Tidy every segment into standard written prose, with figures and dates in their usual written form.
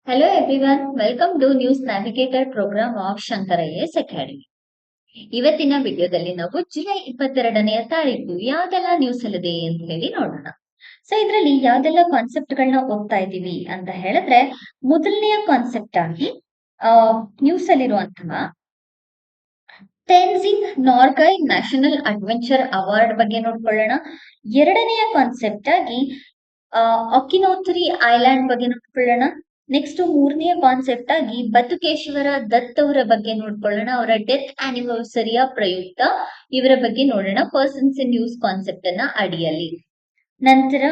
Hello everyone, welcome to News Navigator program of Shankar IAS Academy. ಇವತ್ತಿನ ವಿಡಿಯೋದಲ್ಲಿ ನಾವು July 22ನೆಯ ತಾರೀಕು ಯಾವ್ದೆಲ್ಲ ನ್ಯೂಸ್ ಅಲ್ಲಿದೆ ಅಂತ ಹೇಳಿ ನೋಡೋಣ. ಸೊ ಇದರಲ್ಲಿ ಯಾವ್ದೆಲ್ಲ ಕಾನ್ಸೆಪ್ಟ್ ಗಳನ್ನ ಓದ್ತಾ ಇದ್ದೀವಿ ಅಂತ ಹೇಳಿದ್ರೆ, ಮೊದಲನೆಯ ಕಾನ್ಸೆಪ್ಟ್ ಆಗಿ ನ್ಯೂಸ್ ಅಲ್ಲಿರುವಂತಹ ತೆನ್ಸಿಂಗ್ ನಾರ್ಗೈ ನ್ಯಾಷನಲ್ ಅಡ್ವೆಂಚರ್ ಅವಾರ್ಡ್ ಬಗ್ಗೆ ನೋಡ್ಕೊಳ್ಳೋಣ. ಎರಡನೆಯ ಕಾನ್ಸೆಪ್ಟ್ ಆಗಿ ಅಕಿನೋಥರಿ ಐಲ್ಯಾಂಡ್ ಬಗ್ಗೆ ನೋಡ್ಕೊಳ್ಳೋಣ. ನೆಕ್ಸ್ಟ್ ಮೂರನೆಯ ಕಾನ್ಸೆಪ್ಟ್ ಆಗಿ ಬತುಕೇಶ್ವರ ದತ್ ಅವರ ಬಗ್ಗೆ ನೋಡ್ಕೊಳ್ಳೋಣ. ಅವರ ಡೆತ್ ಆನಿವರ್ಸರಿಯ ಪ್ರಯುಕ್ತ ಇವರ ಬಗ್ಗೆ ನೋಡೋಣ ಪರ್ಸನ್ಸ್ ಇನ್ ನ್ಯೂಸ್ ಕಾನ್ಸೆಪ್ಟ್ ಅನ್ನ ಅಡಿಯಲ್ಲಿ. ನಂತರ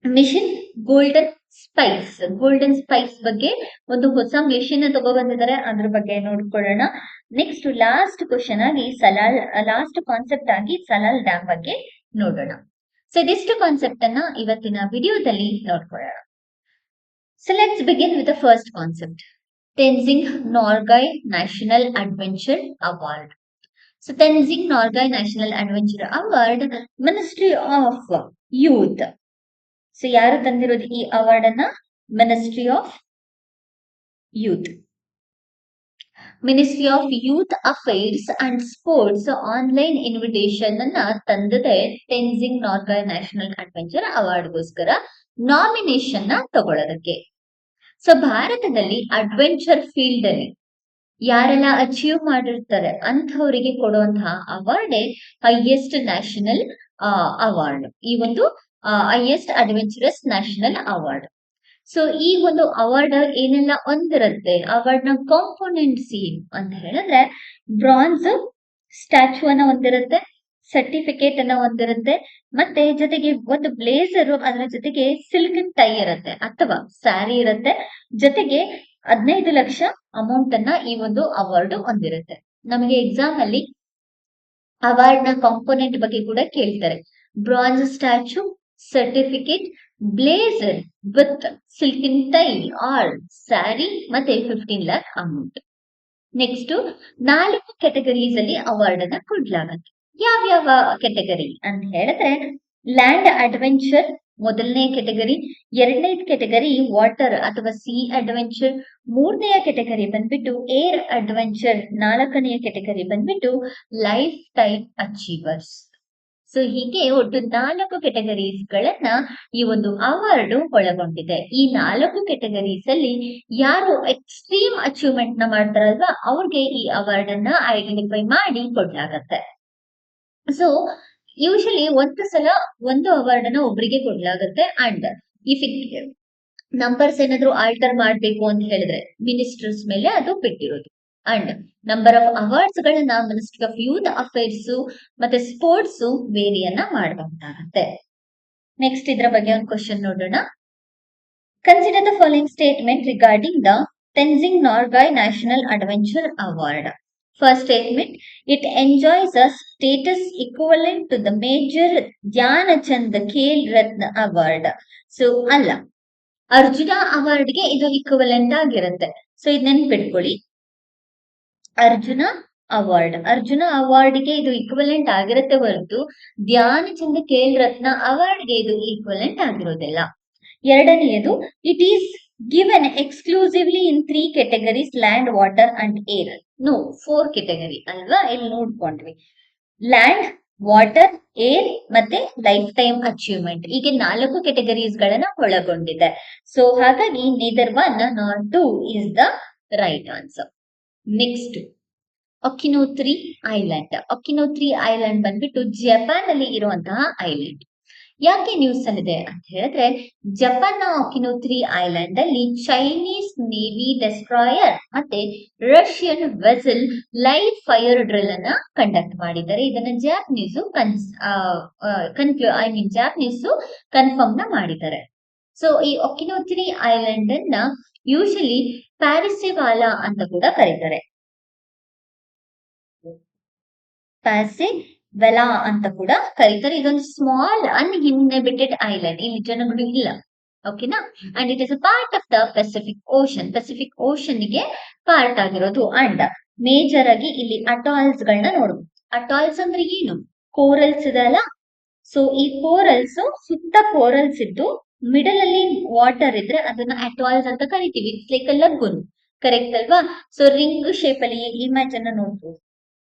ಮಿಷನ್ ಗೋಲ್ಡನ್ ಸ್ಪೈಸ್ ಬಗ್ಗೆ ಒಂದು ಹೊಸ ಮಿಷನ್ ತಗೋ ಬಂದಿದ್ದಾರೆ, ಅದ್ರ ಬಗ್ಗೆ ನೋಡ್ಕೊಳ್ಳೋಣ. ನೆಕ್ಸ್ಟ್ ಲಾಸ್ಟ್ ಕ್ವಶನ್ ಆಗಿ ಲಾಸ್ಟ್ ಕಾನ್ಸೆಪ್ಟ್ ಆಗಿ ಸಲಾಲ್ ಡ್ಯಾಮ್ ಬಗ್ಗೆ ನೋಡೋಣ. ಸೊ ಇದಿಷ್ಟು ಕಾನ್ಸೆಪ್ಟ್ ಅನ್ನ ಇವತ್ತಿನ ವಿಡಿಯೋದಲ್ಲಿ ನೋಡ್ಕೊಳ್ಳೋಣ. So let's begin with the first concept. Tenzing Norgay National Adventure Award. So Tenzing Norgay National Adventure Award, Ministry of Youth. So ಯಾರು ತಂದಿರೋದು ಈ ಅವಾರ್ಡ್ ಅನ್ನ? Ministry of youth. Ministry of youth affairs and sports online invitation ಅನ್ನ ತಂದಿದೆ Tenzing Norgay national adventure ಅವಾರ್ಡ್ಗೋಸ್ಕರ nomination ನ ತಗೊಳ್ಳೋದಕ್ಕೆ. So ಭಾರತದಲ್ಲಿ adventure field ಅಲ್ಲಿ ಯಾರೆಲ್ಲ ಅಚೀವ್ ಮಾಡಿರ್ತಾರೆ ಅಂಥವರಿಗೆ ಕೊಡುವಂತಹ ಅವಾರ್ಡೇ ಹೈಯೆಸ್ಟ್ ನ್ಯಾಷನಲ್ ಅವಾರ್ಡ್. ಈ ಒಂದು highest adventurous national award. So ಈ ಒಂದು ಅವಾರ್ಡ್ ಏನೆಲ್ಲ ಹೊಂದಿರುತ್ತೆ, ಅವಾರ್ಡ್ ನ ಕಾಂಪೋನೆಂಟ್ಸ್ ಏನು ಅಂತ ಹೇಳಿದ್ರೆ, ಬ್ರಾನ್ಸ್ ಸ್ಟ್ಯಾಚ್ಯೂ ಅನ್ನ ಹೊಂದಿರುತ್ತೆ, ಸರ್ಟಿಫಿಕೇಟ್ ಅನ್ನ ಹೊಂದಿರುತ್ತೆ, ಮತ್ತೆ ಜೊತೆಗೆ ಒಂದು ಬ್ಲೇಸರ್, ಅದರ ಜೊತೆಗೆ ಸಿಲ್ಕನ್ ಟೈ ಇರುತ್ತೆ ಅಥವಾ ಸ್ಯಾರಿ ಇರುತ್ತೆ, ಜೊತೆಗೆ 15 ಲಕ್ಷ ಅಮೌಂಟ್ ಅನ್ನ ಈ ಒಂದು ಅವಾರ್ಡ್ ಹೊಂದಿರುತ್ತೆ. ನಮಗೆ ಎಕ್ಸಾಮ್ ಅಲ್ಲಿ ಅವಾರ್ಡ್ ನ ಕಾಂಪೋನೆಂಟ್ ಬಗ್ಗೆ ಕೂಡ ಕೇಳ್ತಾರೆ. Bronze statue, certificate, blazer with silken tie or sari, ಮತ್ತೆ 15 lakh ಅಮೌಂಟ್. ನೆಕ್ಸ್ಟ್ 4 ಕ್ಯಾಟಗರೀಸ್ ಅಲ್ಲಿ ಅವಾರ್ಡ್ ಅನ್ನ ಕೊಡ್ಲಾಗತ್ತೆ. ಯಾವ್ಯಾವ ಕ್ಯಾಟಗರಿ ಅಂತ ಹೇಳಿದ್ರೆ, ಲ್ಯಾಂಡ್ ಅಡ್ವೆಂಚರ್ ಮೊದಲನೇ ಕ್ಯಾಟಗರಿ, ಎರಡನೇ ಕ್ಯಾಟಗರಿ ವಾಟರ್ ಅಥವಾ ಸಿ ಅಡ್ವೆಂಚರ್, ಮೂರನೆಯ ಕ್ಯಾಟಗರಿ ಬಂದ್ಬಿಟ್ಟು ಏರ್ ಅಡ್ವೆಂಚರ್, ನಾಲ್ಕನೆಯ ಕ್ಯಾಟಗರಿ ಬಂದ್ಬಿಟ್ಟು ಲೈಫ್ ಟೈಮ್ ಅಚೀವರ್ಸ್. ಸೊ ಹೀಗೆ ಒಟ್ಟು 4 ಕ್ಯಾಟಗರೀಸ್ ಗಳನ್ನ ಈ ಒಂದು ಅವಾರ್ಡ್ ಒಳಗೊಂಡಿದೆ. ಈ 4 ಕ್ಯಾಟಗರೀಸ್ ಅಲ್ಲಿ ಯಾರು ಎಕ್ಸ್ಟ್ರೀಮ್ ಅಚೀವ್ಮೆಂಟ್ ನ ಮಾಡ್ತಾರಲ್ವಾ ಅವ್ರಿಗೆ ಈ ಅವಾರ್ಡ್ ಅನ್ನ ಐಡೆಂಟಿಫೈ ಮಾಡಿ ಕೊಡ್ಲಾಗತ್ತೆ. ಸೊ ಯೂಶಲಿ ಒಂದು ಸಲ ಒಂದು ಅವಾರ್ಡ್ ಅನ್ನ ಒಬ್ಬರಿಗೆ ಕೊಡ್ಲಾಗತ್ತೆ. ಅಂಡ್ ಇಫ್ ನಂಬರ್ಸ್ ಏನಾದ್ರು ಆಲ್ಟರ್ ಮಾಡ್ಬೇಕು ಅಂತ ಹೇಳಿದ್ರೆ ಮಿನಿಸ್ಟರ್ಸ್ ಮೇಲೆ ಅದು ಬಿಟ್ಟಿರೋದು. ಅಂಡ್ ನಂಬರ್ ಆಫ್ ಅವಾರ್ಡ್ಸ್ ಗಳನ್ನ ಮಿನಿಸ್ಟ್ರಿ ಆಫ್ ಯೂತ್ ಅಫೇರ್ಸ್ ಮತ್ತೆ ಸ್ಪೋರ್ಟ್ಸ್ ವೇರಿಯನ್ನ ಮಾಡಬಹುದಾಗತ್ತೆ. ನೆಕ್ಸ್ಟ್ ಇದ್ರ ಬಗ್ಗೆ ಒಂದು ಕ್ವಶನ್ ನೋಡೋಣ. Consider the following statement regarding the Tenzing Norgay national adventure award. First statement, it enjoys a status equivalent to the Major Dhyanchand Khel Ratna Award. So ಅಲ್ಲ, Arjuna award ಗೆ ಇದು ಇಕ್ವಲೆಂಟ್ ಆಗಿರುತ್ತೆ. ಸೊ ಇದು ನೆನ್ಪಿಟ್ಕೊಳ್ಳಿ, ಅರ್ಜುನ ಅವಾರ್ಡ್ ಗೆ ಇದು ಇಕ್ವಲೆಂಟ್ ಆಗಿರುತ್ತೆ ಹೊರತು ಧ್ಯಾನಚಂದ್ ಖೇಲ್ ರತ್ನ ಅವಾರ್ಡ್ ಗೆ ಇದು ಈಕ್ವಲೆಂಟ್ ಆಗಿರೋದಿಲ್ಲ. ಎರಡನೆಯದು, it is given exclusively in 3 categories, land, water and air. No, 4 category ಅಲ್ವಾ, ಇಲ್ಲಿ ನೋಡ್ಕೊಂಡ್ವಿ. ಲ್ಯಾಂಡ್, ವಾಟರ್, ಏರ್ ಮತ್ತೆ ಲೈಫ್ ಟೈಮ್ ಅಚೀವ್ಮೆಂಟ್, ಹೀಗೆ 4 ಕ್ಯಾಟಗರೀಸ್ ಗಳನ್ನ ಒಳಗೊಂಡಿದೆ. ಸೊ ಹಾಗಾಗಿ neither 1 nor 2 is the right answer. Next Okinotori island ಬಂದ್ಬಿಟ್ಟು ಜಪಾನ್ ಅಲ್ಲಿ ಇರುವಂತಹ ಐಲ್ಯಾಂಡ್. ಯಾಕೆ ನ್ಯೂಸ್ ಅಲ್ಲಿದೆ ಅಂತ ಹೇಳಿದ್ರೆ, ಜಪಾನ್ ನ ಅಕಿನೋಥ್ರಿ ಐಲ್ಯಾಂಡ್ ಅಲ್ಲಿ ಚೈನೀಸ್ ನೇವಿ ಡೆಸ್ಟ್ರಾಯರ್ ಮತ್ತೆ Russian vessel live fire drill ಅನ್ನ ಕಂಡಕ್ಟ್ ಮಾಡಿದ್ದಾರೆ. ಇದನ್ನ ಜಾಪನೀಸ್ ಕನ್ಫರ್ಮ್ ನ ಮಾಡಿದ್ದಾರೆ. ಸೊ ಈ ಅಕಿನೋಥ್ರಿ ಐಲ್ಯಾಂಡ್ ಅನ್ನ ಯೂಶಲಿ ಪ್ಯಾರಿಸೆವಾಲಾ ಅಂತ ಕೂಡ ಕರೀತಾರೆ. ಪ್ಯಾರಿಸೆವಾಲಾ ಅಂತ ಕೂಡ ಕರೀತಾರೆ. ಇದೊಂದು ಸ್ಮಾಲ್ ಅನ್ಇನ್ಹೆಬಿಟೆಡ್ ಐಲ್ಯಾಂಡ್, ಇಲ್ಲಿ ಜನಗಳು ಇಲ್ಲ. ಓಕೆನಾ? And it is a part of the Pacific Ocean ಗೆ ಪಾರ್ಟ್ ಆಗಿರೋದು. ಅಂಡ್ ಮೇಜರ್ ಆಗಿ ಇಲ್ಲಿ ಅಟಾಲ್ಸ್ ಗಳನ್ನ ನೋಡಬಹುದು. ಅಟಾಲ್ಸ್ ಅಂದ್ರೆ ಏನು? ಕೋರಲ್ಸ್ ಇದೆ ಅಲ್ಲ. ಸೊ ಈ ಕೋರಲ್ಸ್ ಸುತ್ತ ಕೋರಲ್ಸ್ ಇದ್ದು ಮಿಡಲ್ ಅಲ್ಲಿ ವಾಟರ್ ಇದ್ರೆ ಅದನ್ನ ಅಟಾಲ್ಸ್ ಅಂತ ಕರಿತೀವಿ. It's like a lagoon. Correct ಅಲ್ವಾ? ಸೊ ರಿಂಗ್ ಶೇಪ್ ಅಲ್ಲಿ ಇಮೇಜ್ ಅನ್ನ ನೋಡ್ಬೋದು.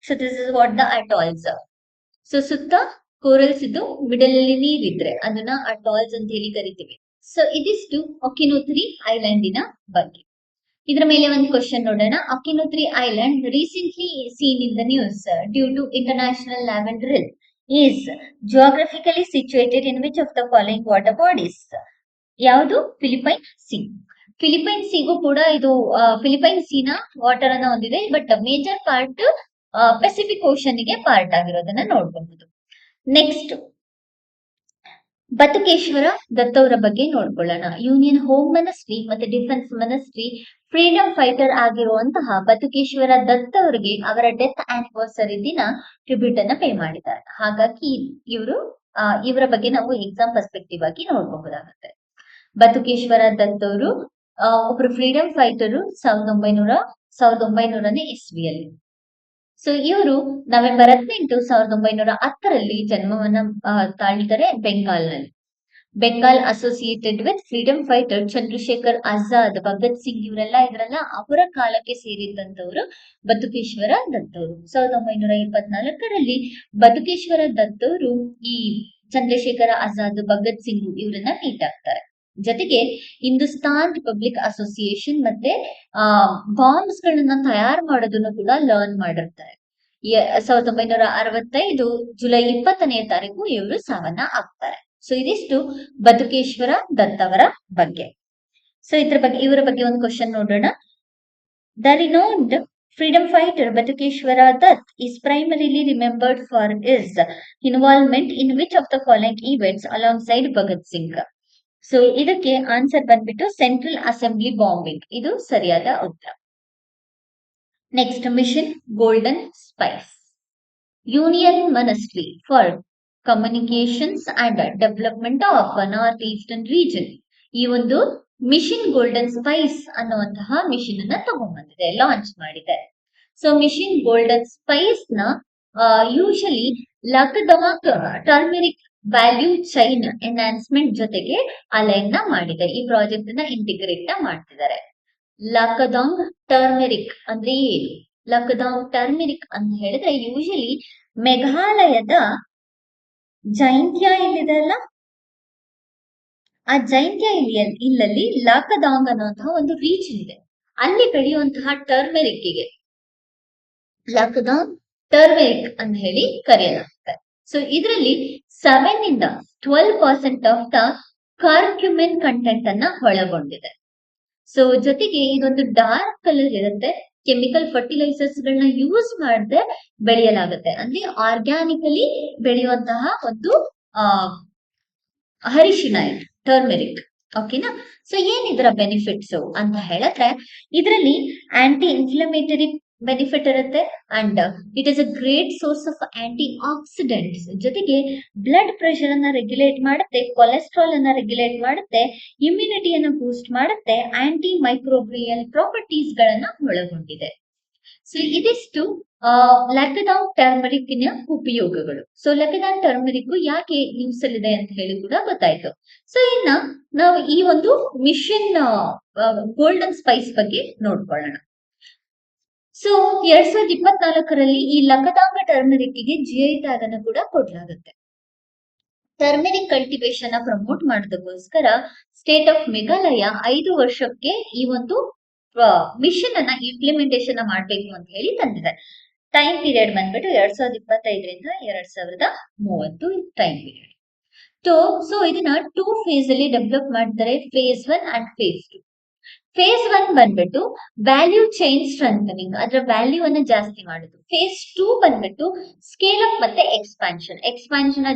So this is what the atolls. So ಸುತ್ತ ಕೋರಲ್ಸ್ ಇದ್ದು ಮಿಡಲ್ ಅಲ್ಲಿ ನೀರಿದ್ರೆ ಅದನ್ನ ಅಟಾಲ್ಸ್ ಅಂತ ಹೇಳಿ ಕರಿತೀವಿ. ಸೊ ಇದಿಷ್ಟು ಒಕಿನೋಥ್ರಿ ಐಲ್ಯಾಂಡಿನ ಬಗ್ಗೆ. ಇದರ ಮೇಲೆ ಒಂದು ಕ್ವಶನ್ ನೋಡೋಣ. Okinotori island recently seen in the news due to international lavender drill is geographically situated in which of the following water bodies? ಯಾವುದು? Philippine Sea. ಫಿಲಿಪೈನ್ ಸಿಗೂ ಕೂಡ ಇದು ಫಿಲಿಪೈನ್ ಸೀನ ವಾಟರ್ ಅನ್ನ ಹೊಂದಿದೆ, but major part Pacific Ocean ಗೆ part ಆಗಿರೋದನ್ನ ನೋಡಬಹುದು. ನೆಕ್ಸ್ಟ್ ಬತುಕೇಶ್ವರ ದತ್ ಅವರ ಬಗ್ಗೆ ನೋಡ್ಕೊಳ್ಳೋಣ. ಯೂನಿಯನ್ ಹೋಮ್ ಮಿನಿಸ್ಟ್ರಿ ಮತ್ತೆ ಡಿಫೆನ್ಸ್ ಮಿನಿಸ್ಟ್ರಿ ಫ್ರೀಡಮ್ ಫೈಟರ್ ಆಗಿರುವಂತಹ ಬತುಕೇಶ್ವರ ದತ್ ಅವರಿಗೆ ಅವರ ಡೆತ್ ಆನಿವರ್ಸರಿ ದಿನ ಟ್ರಿಬ್ಯೂಟ್ ಅನ್ನ ಪೇ ಮಾಡಿದ್ದಾರೆ. ಹಾಗಾಗಿ ಇವರ ಬಗ್ಗೆ ನಾವು ಎಕ್ಸಾಮ್ ಪರ್ಸ್ಪೆಕ್ಟಿವ್ ಆಗಿ ನೋಡಬಹುದಾಗುತ್ತೆ. ಬತುಕೇಶ್ವರ ದತ್ ಅವರು ಒಬ್ರು ಫ್ರೀಡಮ್ ಫೈಟರು 1900ನೇ ಇಸ್ವಿಯಲ್ಲಿ. ಸೊ ಇವರು ನವೆಂಬರ್ 18, 1910ರಲ್ಲಿ ಜನ್ಮವನ್ನ ತಾಳ್ತಾರೆ ಬೆಂಗಾಲ್ನಲ್ಲಿ. Bengal associated with freedom fighter Chandrashekhar Azad, Bhagat Singh ಇವರೆಲ್ಲ ಇದ್ರಲ್ಲ ಅವರ ಕಾಲಕ್ಕೆ ಸೇರಿದಂತವರು ಬತುಕೇಶ್ವರ ದತ್ ಅವರು. 1924ರಲ್ಲಿ ಬತುಕೇಶ್ವರ ದತ್ ಅವರು ಈ ಚಂದ್ರಶೇಖರ ಆಜಾದ್, ಭಗತ್ ಸಿಂಗ್ ಇವರನ್ನ ಮೀಟ್ ಆಗ್ತಾರೆ. ಜೊತೆಗೆ ಹಿಂದೂಸ್ತಾನ್ ರಿಪಬ್ಲಿಕ್ ಅಸೋಸಿಯೇಷನ್ ಮತ್ತೆ ಬಾಂಬ್ಸ್ ಗಳನ್ನ ತಯಾರು ಮಾಡೋದನ್ನು ಕೂಡ ಲರ್ನ್ ಮಾಡಿರ್ತಾರೆ. 1965 ಜುಲೈ 20ನೇ ತಾರೀಕು ಇವರು ಸಾವನ್ನ ಆಗ್ತಾರೆ. ಸೊ ಇದಿಷ್ಟು ಬತುಕೇಶ್ವರ ದತ್ ಅವರ ಬಗ್ಗೆ. ಸೊ ಇವರ ಬಗ್ಗೆ ಒಂದು ಕ್ವಶನ್ ನೋಡೋಣ. The renowned freedom fighter Batukeshwar Dutt is primarily remembered for his involvement in which of the following events alongside Bhagat Singh? So ಇದಕ್ಕೆ ಆನ್ಸರ್ ಬಂದ್ಬಿಟ್ಟು ಸೆಂಟ್ರಲ್ ಅಸೆಂಬ್ಲಿ ಬಾಂಬಿಂಗ್, ಇದು ಸರಿಯಾದ ಉತ್ತರ. Next mission golden spice. Union ministry for communications and development of north eastern region ಈ ಒಂದು mission golden spice ಅನ್ನುವಂತಹ mission ಅನ್ನ ತಗೊಂಡ್ಬಂದಿದೆ, ಲಾಂಚ್ ಮಾಡಿದೆ. ಸೊ ಮಿಷನ್ ಗೋಲ್ಡನ್ ಸ್ಪೈಸ್ ನ usually Lakadong turmeric value chain enhancement ಜೊತೆಗೆ ಅಲೈನ್ ಮಾಡಿದೆ. ಈ ಪ್ರಾಜೆಕ್ಟ್ ನ ಇಂಟಿಗ್ರೇಟ್ ಮಾಡ್ತಿದ್ದಾರೆ. ಲಕಡಾಂಗ್ ಟರ್ಮೆರಿಕ್ ಅಂದ್ರೆ ಏನು? ಲಕಡಾಂಗ್ ಟರ್ಮೆರಿಕ್ ಅಂತ ಹೇಳಿದ್ರೆ ಯೂಶಲಿ ಮೇಘಾಲಯದ ಜೈಂತ್ಯ ಇಲ್ಲಿದೆ ಅಲ್ಲ, ಆ ಜೈಂತ್ಯ ಇಲ್ಲಲ್ಲಿ ಲಕಡಾಂಗ್ ಅನ್ನುವಂತಹ ಒಂದು ರೀಜನ್ ಇದೆ. ಅಲ್ಲಿ ಬೆಳೆಯುವಂತಹ ಟರ್ಮೆರಿಕ್ ಗೆ ಲಕಡಾಂಗ್ ಟರ್ಮೆರಿಕ್ ಅಂತ ಹೇಳಿ ಕರೆಯಲಾಗುತ್ತೆ. ಸೊ ಇದರಲ್ಲಿ 7 to 12% of the curcumin content ಅನ್ನ ಒಳಗೊಂಡಿದೆ. ಸೊ ಜೊತೆಗೆ ಇದೊಂದು ಡಾರ್ಕ್ ಕಲರ್ ಇರುತ್ತೆ. ಕೆಮಿಕಲ್ ಫರ್ಟಿಲೈಸರ್ಸ್ ಗಳನ್ನ ಯೂಸ್ ಮಾಡದೆ ಬೆಳೆಯಲಾಗುತ್ತೆ. ಅಂದ್ರೆ ಆರ್ಗ್ಯಾನಿಕಲಿ ಬೆಳೆಯುವಂತಹ ಒಂದು ಅರಿಶಿನ ಟರ್ಮೆರಿಕ್. ಓಕೆನಾ? ಸೊ ಏನಿದ್ರ ಬೆನಿಫಿಟ್ಸ್ ಅಂತ ಹೇಳಿದ್ರೆ ಇದರಲ್ಲಿ ಆಂಟಿ ಇನ್ಫ್ಲಮೇಟರಿ ಬೆನಿಫಿಟ್ ಇರುತ್ತೆ and it is a great source of antioxidants. ಜೊತೆಗೆ ಬ್ಲಡ್ ಪ್ರೆಷರ್ ಅನ್ನ ರೆಗ್ಯುಲೇಟ್ ಮಾಡುತ್ತೆ, ಕೊಲೆಸ್ಟ್ರಾಲ್ ಅನ್ನ ರೆಗ್ಯುಲೇಟ್ ಮಾಡುತ್ತೆ, ಇಮ್ಯುನಿಟಿಯನ್ನ ಬೂಸ್ಟ್ ಮಾಡುತ್ತೆ, ಆಂಟಿ ಮೈಕ್ರೋಬಿಯಲ್ ಪ್ರಾಪರ್ಟೀಸ್ ಗಳನ್ನ ಒಳಗೊಂಡಿದೆ. ಸೊ ಇದಿಷ್ಟು ಲಕಡಾಂಗ್ ಟರ್ಮರಿಕ್ ನ ಉಪಯೋಗಗಳು. ಸೊ ಲಕಡಾಂಗ್ ಟರ್ಮರಿಕ್ ಯಾಕೆ ಯೂಸ್ ಅಲ್ಲಿದೆ ಅಂತ ಹೇಳಿ ಕೂಡ ಗೊತ್ತಾಯ್ತು. ಸೊ ಇನ್ನ ನಾವು ಈ ಒಂದು ಮಿಷನ್ ಗೋಲ್ಡನ್ ಸ್ಪೈಸ್ ಬಗ್ಗೆ ನೋಡ್ಕೊಳ್ಳೋಣ. ಸೊ 2024ರಲ್ಲಿ ಈ ಲಕಡಾಂಗ್ ಟರ್ಮರಿಕ್ ಗೆ GI ಟ್ಯಾಗ್ ಅನ್ನು ಕೂಡ ಕೊಡಲಾಗುತ್ತೆ. ಟರ್ಮೆರಿಕ್ ಕಲ್ಟಿವೇಶನ್ ಪ್ರಮೋಟ್ ಮಾಡೋದಕ್ಕೋಸ್ಕರ ಸ್ಟೇಟ್ ಆಫ್ ಮೇಘಾಲಯ 5 ವರ್ಷಕ್ಕೆ ಈ ಒಂದು ಮಿಷನ್ ಅನ್ನ ಇಂಪ್ಲಿಮೆಂಟೇಶನ್ ಮಾಡ್ಬೇಕು ಅಂತ ಹೇಳಿ ತಂದಿದೆ. ಟೈಮ್ ಪೀರಿಯಡ್ ಬಂದ್ಬಿಟ್ಟು 2025ರಿಂದ 2030 ಟೈಮ್ ಪೀರಿಯಡ್. ಸೊ ಇದನ್ನ 2 ಫೇಸ್ ಅಲ್ಲಿ ಡೆವಲಪ್ ಮಾಡ್ತಾರೆ, ಫೇಸ್ 1 ಅಂಡ್ ಫೇಸ್ 2. ಫೇಸ್ 1 ಬಂದ್ಬಿಟ್ಟು ವ್ಯಾಲ್ಯೂ ಚೈನ್ ಸ್ಟ್ರೆಂಥನಿಂಗ್, ಅದರ ವ್ಯಾಲ್ಯೂ ಅನ್ನ ಜಾಸ್ತಿ ಮಾಡುದು. ಫೇಸ್ 2 ಬಂದ್ಬಿಟ್ಟು ಸ್ಕೇಲ್ ಅಪ್ ಮತ್ತೆ ಎಕ್ಸ್ಪಾನ್ಷನ್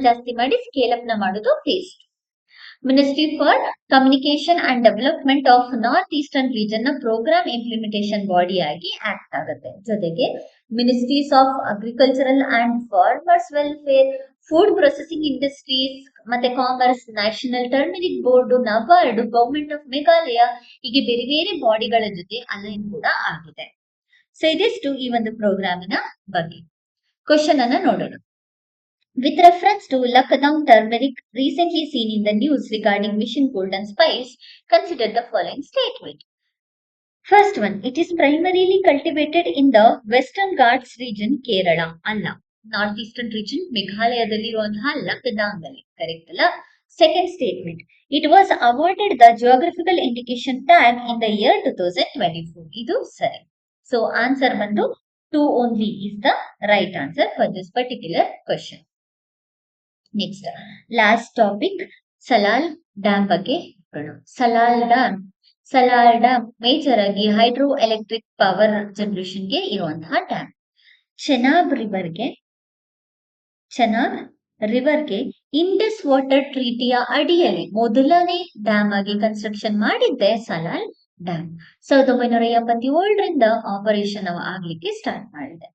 ಜಾಸ್ತಿ ಮಾಡಿ ಸ್ಕೇಲ್ ಅಪ್ ನ ಮಾಡುದು phase 2. Ministry for communication and development of north eastern region ನ ಪ್ರೋಗ್ರಾಮ್ ಇಂಪ್ಲಿಮೆಂಟೇಶನ್ ಬಾಡಿ ಆಗಿ ಆಕ್ಟ್ ಆಗುತ್ತೆ. ಜೊತೆಗೆ ministries of agricultural and farmers welfare, food processing industries ಮತ್ತೆ commerce, national turmeric board, NABARD, government of Meghalaya ಹೀಗೆ ಬೇರೆ ಬೇರೆ ಬಾಡಿಗಳ ಜೊತೆ ಅಲೈನ್ ಕೂಡ ಆಗಿದೆ. ಸೊ ಇದಿಷ್ಟು ಈ ಒಂದು ಪ್ರೋಗ್ರಾಮಿನ ಬಗ್ಗೆ. ಕ್ವಶನ್ ಅನ್ನ ನೋಡೋಣ. With reference to Lucknow turmeric recently seen in the news regarding Mission Golden Spice, consider the following statement. First one, it is primarily cultivated in the Western Ghats region, Kerala, ಅಲ್ಲ. North Eastern region, ಮೇಘಾಲಯದಲ್ಲಿರುವಂತಹ ಲಕ್ಕದಾಂಗಲ್ಲಿ, correct ಅಲ್ಲ? Second statement, it was awarded the geographical indication tag in the year 2024. ಇದು ಸರಿ. So answer ಬಂದು 2 only is the right answer for this particular question. Next last topic Salal dam ಬಗ್ಗೆ ನೋಡೋಣ. Salal dam major ಆಗಿ hydro electric power ಜನರೇಷನ್ಗೆ ಇರುವಂತಹ dam. Chenab ರಿವರ್ಗೆ Indus water ಟ್ರೀಟಿಯ ಅಡಿಯಲ್ಲಿ ಮೊದಲನೇ ಡ್ಯಾಮ್ ಆಗಿ ಕನ್ಸ್ಟ್ರಕ್ಷನ್ ಮಾಡಿದ್ದೆ ಸಲಾಲ್ ಡ್ಯಾಮ್. 1977ರಿಂದ ಆಪರೇಷನ್ ಆಗ್ಲಿಕ್ಕೆ ಸ್ಟಾರ್ಟ್ ಮಾಡಿದೆ.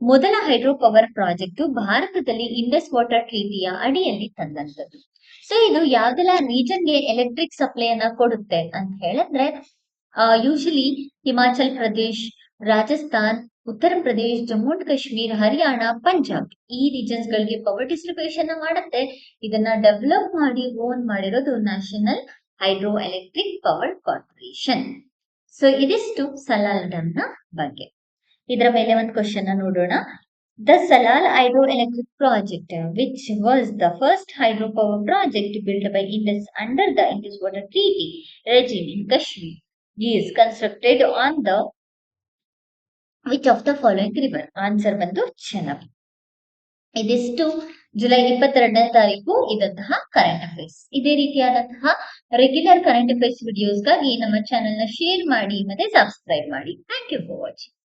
ಮೊದಲ ಹೈಡ್ರೋ ಪವರ್ ಪ್ರಾಜೆಕ್ಟ್ ಭಾರತದಲ್ಲಿ ಇಂಡಸ್ ವಾಟರ್ ಟ್ರೀಟಿಯ ಅಡಿಯಲ್ಲಿ ತಂದಂತದ್ದು. ಸೊ ಇದು ಯಾವ್ದೆಲ್ಲ ರೀಜನ್ಗೆ ಎಲೆಕ್ಟ್ರಿಕ್ ಸಪ್ಲೈ ಅನ್ನ ಕೊಡುತ್ತೆ ಅಂತ ಹೇಳಿದ್ರೆ ಯೂಶಲಿ ಹಿಮಾಚಲ್ ಪ್ರದೇಶ್, ರಾಜಸ್ಥಾನ್, ಉತ್ತರ ಪ್ರದೇಶ್, ಜಮ್ಮು ಅಂಡ್ ಕಾಶ್ಮೀರ್, ಹರಿಯಾಣ, ಪಂಜಾಬ್ ಈ ರೀಜನ್ಸ್ ಗಳಿಗೆ ಪವರ್ ಡಿಸ್ಟ್ರಿಬ್ಯೂಷನ್ ಮಾಡುತ್ತೆ. ಇದನ್ನ ಡೆವಲಪ್ ಮಾಡಿ ಓನ್ ಮಾಡಿರೋದು national hydro electric power corporation. So ಇದಿಷ್ಟು ಸಲಾಲ್ ಡ್ಯಾಮ್ ನ ಬಗ್ಗೆ. ಇದರ ಮೇಲೆ ಒಂದು ಕ್ವಶನ್ ನೋಡೋಣ. The Salal hydroelectric project, which was the first hydropower project built by Indus under the Indus Water Treaty regime in Kashmir, is constructed on the which of the following river? Answer ಬಂದು ಚೆನಾಬ್. ಇದಿಷ್ಟು July 22ನೇ ತಾರೀಕು ಇದಂತಹ current affairs. ಇದೇ ರೀತಿಯಾದಂತಹ regular current affairs ವಿಡಿಯೋಸ್ಗಾಗಿ ನಮ್ಮ channel ನ share ಮಾಡಿ ಮತ್ತೆ subscribe ಮಾಡಿ. Thank you for watching.